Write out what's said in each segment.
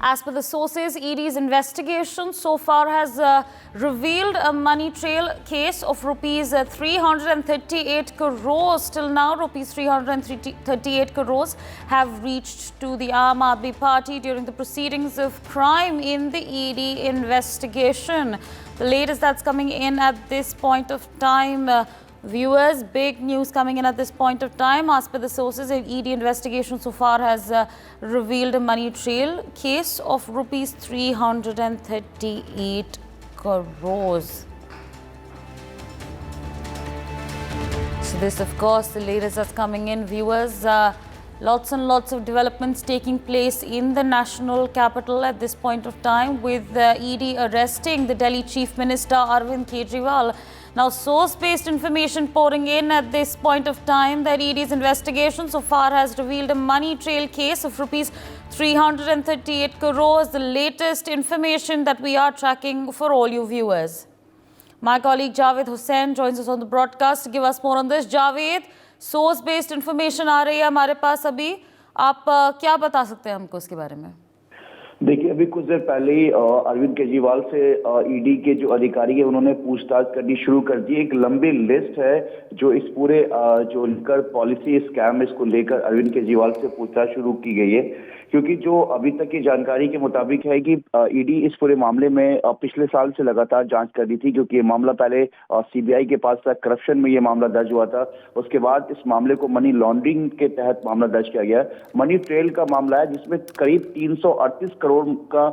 As per the sources, ED's investigation so far has revealed a money trail case of rupees 338 crores. Till now, rupees 338 crores have reached to the Aam Aadmi Party during the proceedings of crime in the ED investigation. The latest that's coming in at this point of time, viewers, big news coming in at this point of time. As per the sources, an ED investigation so far has revealed a money trail case of rupees 338 crores. So this, of course, the latest that's coming in, viewers. Lots and lots of developments taking place in the national capital at this point of time, with ED arresting the Delhi Chief Minister Arvind Kejriwal. Now, source-based information pouring in at this point of time that ED's investigation so far has revealed a money trail case of rupees 338 crores. The latest information that we are tracking for all you viewers. My colleague Javed Hussain joins us on the broadcast to give us more on this. Javed, source based information आ रही है हमारे पास अभी, आप क्या बता सकते हैं हमको इसके बारे में? देखिए, अभी कुछ देर पहले ही अरविंद केजरीवाल से ईडी के जो अधिकारी है उन्होंने पूछताछ करनी शुरू कर दी। एक लंबी लिस्ट है जो इस पूरे जो लिकर पॉलिसी स्कैम इसको लेकर अरविंद केजरीवाल से पूछताछ शुरू की गई है, क्योंकि जो अभी तक की जानकारी के मुताबिक है कि ईडी इस पूरे मामले में पिछले साल से लगातार जांच कर रही थी, क्योंकि ये मामला पहले सीबीआई के पास था। करप्शन में ये मामला दर्ज हुआ था। उसके बाद इस मामले को मनी लॉन्ड्रिंग के तहत मामला दर्ज किया गया। मनी ट्रेल का मामला है जिसमें करीब 338 करोड़ का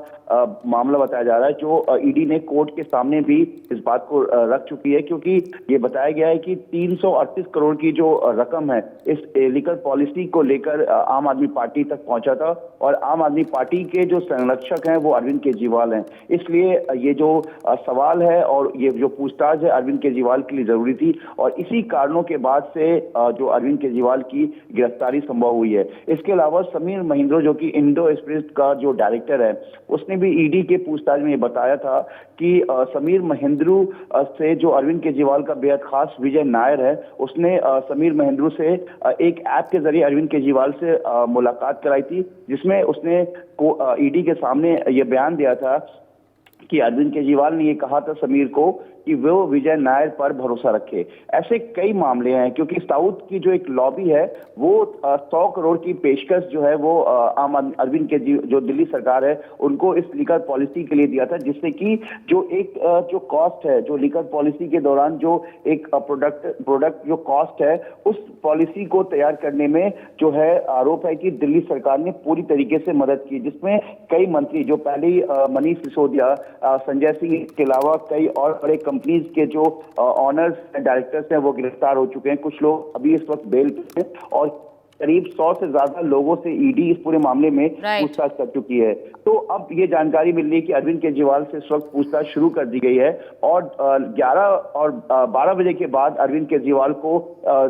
मामला बताया जा रहा है, जो ईडी ने कोर्ट के सामने भी इस बात को रख चुकी है, क्योंकि ये बताया गया है कि 338 करोड़ की जो रकम है इस लिकर पॉलिसी को लेकर आम आदमी पार्टी तक पहुंचा था, और आम आदमी पार्टी के जो संरक्षक हैं वो अरविंद केजरीवाल हैं। इसलिए ये जो सवाल है और ये जो पूछताछ है अरविंद केजरीवाल के लिए जरूरी थी, और इसी कारणों के बाद से जो अरविंद केजरीवाल की गिरफ्तारी संभव हुई है। इसके अलावा समीर महिंद्रा, जो कि इंडो एक्सप्रेस का जो डायरेक्टर है, उसने भी ईडी के पूछताछ में ये बताया था कि समीर महिंद्रा से जो अरविंद केजरीवाल का बेहद खास विजय नायर है, उसने समीर महिंद्रा से एक ऐप के जरिए अरविंद केजरीवाल से मुलाकात कराई थी, जिसमें उसने ईडी के सामने ये बयान दिया था कि अरविंद केजरीवाल ने ये कहा था समीर को कि वो विजय नायर पर भरोसा रखे। ऐसे कई मामले हैं, क्योंकि साउथ की जो एक लॉबी है वो 100 करोड़ की पेशकश जो है वो अरविंद केजरीवाल जो दिल्ली सरकार है उनको इस लीकर पॉलिसी के लिए दिया था, जिससे कि जो एक जो कॉस्ट है, जो लीकर पॉलिसी के दौरान जो एक प्रोडक्ट जो कॉस्ट है, उस पॉलिसी को तैयार करने में जो है आरोप है कि दिल्ली सरकार ने पूरी तरीके से मदद की, जिसमें कई मंत्री, जो पहले ही मनीष सिसोदिया, संजय सिंह के अलावा कई और बड़े कंपनीज के जो ऑनर्स डायरेक्टर्स हैं वो गिरफ्तार हो चुके हैं। कुछ लोग अभी इस वक्त बेल पे हैं, और करीब 100 से ज्यादा लोगों से ईडी इस पूरे मामले में पूछताछ कर चुकी है। तो अब ये जानकारी मिल रही है कि अरविंद केजरीवाल से इस वक्त पूछताछ शुरू कर दी गई है, और 11 और 12 बजे के बाद अरविंद केजरीवाल को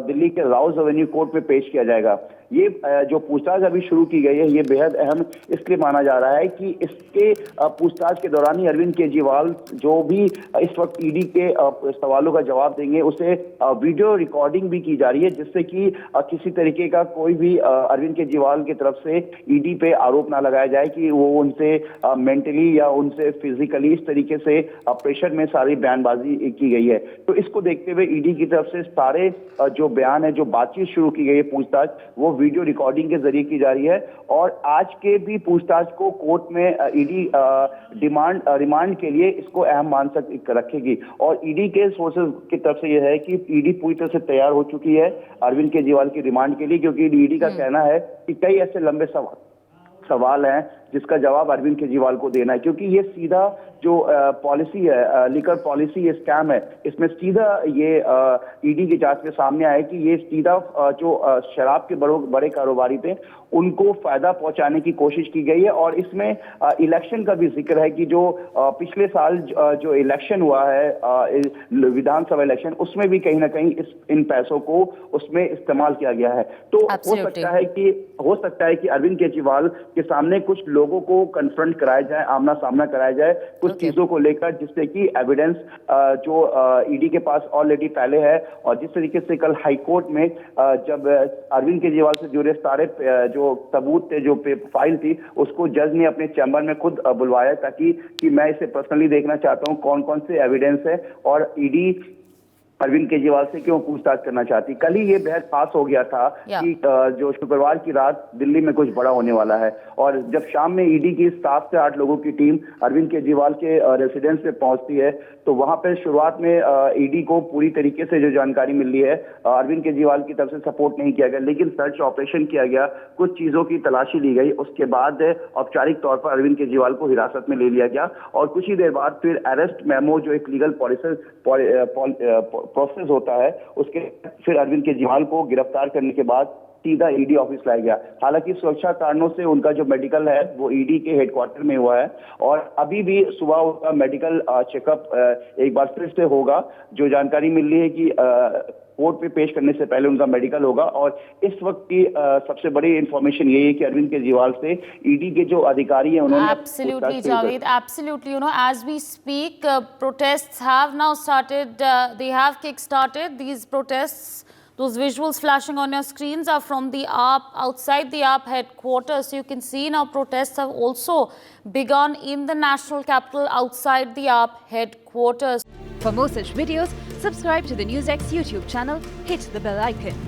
दिल्ली के राउज एवेन्यू कोर्ट में पेश किया जाएगा। ये जो पूछताछ अभी शुरू की गई है ये बेहद अहम इसलिए माना जा रहा है कि इसके पूछताछ के दौरान ही अरविंद केजरीवाल जो भी इस वक्त ईडी के सवालों का जवाब देंगे, उसे वीडियो रिकॉर्डिंग भी की जा रही है, जिससे कि किसी तरीके का कोई भी अरविंद केजरीवाल की तरफ से ईडी पे आरोप ना लगाया जाए कि वो उनसे मेंटली या उनसे फिजिकली इस तरीके से प्रेशर में सारी बयानबाजी की गई है। तो इसको देखते हुए ईडी की तरफ से सारे जो बयान है, जो बातचीत शुरू की गई है पूछताछ, वो वीडियो रिकॉर्डिंग के जरिए की जा रही है, और आज के भी पूछताछ को कोर्ट में ईडी रिमांड के लिए इसको अहम मान रखेगी। और ईडी के सोर्सेज की तरफ से यह है कि ईडी पूरी तरह से तैयार हो चुकी है अरविंद केजरीवाल की रिमांड के लिए, क्योंकि ईडी का कहना है कि कई ऐसे लंबे सवाल हैं जिसका जवाब अरविंद केजरीवाल को देना है, क्योंकि ये सीधा जो पॉलिसी है, लीकर पॉलिसी, ये स्कैम है, इसमें सीधा ये ईडी की जांच में सामने आया कि ये सीधा जो शराब के बड़े कारोबारी थे उनको फायदा पहुंचाने की कोशिश की गई है। और इसमें इलेक्शन का भी जिक्र है कि जो पिछले साल जो इलेक्शन हुआ है, विधानसभा इलेक्शन, उसमें भी कहीं ना कहीं इन पैसों को उसमें इस्तेमाल किया गया है। तो हो सकता है कि अरविंद केजरीवाल के सामने कुछ लोगों को कन्फ्रंट कराया जाए, आमना सामना कराया जाए कुछ चीजों को लेकर, जिससे कि एविडेंस जो ईडी के पास ऑलरेडी पहले है। और जिस तरीके से कल हाईकोर्ट में जब अरविंद केजरीवाल से जुड़े सारे जो सबूत थे, जो फाइल थी, उसको जज ने अपने चैम्बर में खुद बुलवाया, ताकि कि मैं इसे पर्सनली देखना चाहता हूं कौन कौन से एविडेंस है और ईडी अरविंद केजरीवाल से क्यों पूछताछ करना चाहती। कल ही ये बहस पास हो गया था कि जो शुक्रवार की रात दिल्ली में कुछ बड़ा होने वाला है। और जब शाम में ईडी की 7 से 8 लोगों की टीम अरविंद केजरीवाल के रेसिडेंस पे पहुंचती है, तो वहां पर शुरुआत में ईडी को पूरी तरीके से जो जानकारी मिल रही है, अरविंद केजरीवाल की तरफ से सपोर्ट नहीं किया गया, लेकिन सर्च ऑपरेशन किया गया, कुछ चीजों की तलाशी ली गई। उसके बाद औपचारिक तौर पर अरविंद केजरीवाल को हिरासत में ले लिया गया और कुछ ही देर बाद फिर अरेस्ट मेमो, जो एक लीगल प्रोसेस होता है, उसके फिर अरविंद केजरीवाल को गिरफ्तार करने के बाद सीधा ईडी ऑफिस लाया गया। हालांकि सुरक्षा कारणों से उनका जो मेडिकल है वो ईडी के हेडक्वार्टर में हुआ है और अभी भी सुबह उनका मेडिकल चेकअप एक बार फिर से होगा। जो जानकारी मिल रही है कि कोर्ट पे पेश करने से पहले उनका मेडिकल होगा। और इस वक्त की सबसे बड़ी इंफॉर्मेशन यही है कि अरविंद केजरीवाल से ईडी के जो अधिकारी हैं उन्होंने Absolutely, Javed. Absolutely. You know, as we speak, protests have now started. They have kick-started these protests. Those visuals flashing on your screens are from the AAP, outside the AAP headquarters. So you can see now protests have also begun in the national capital outside the AAP headquarters. For more such videos, subscribe to the NewsX YouTube channel, hit the bell icon.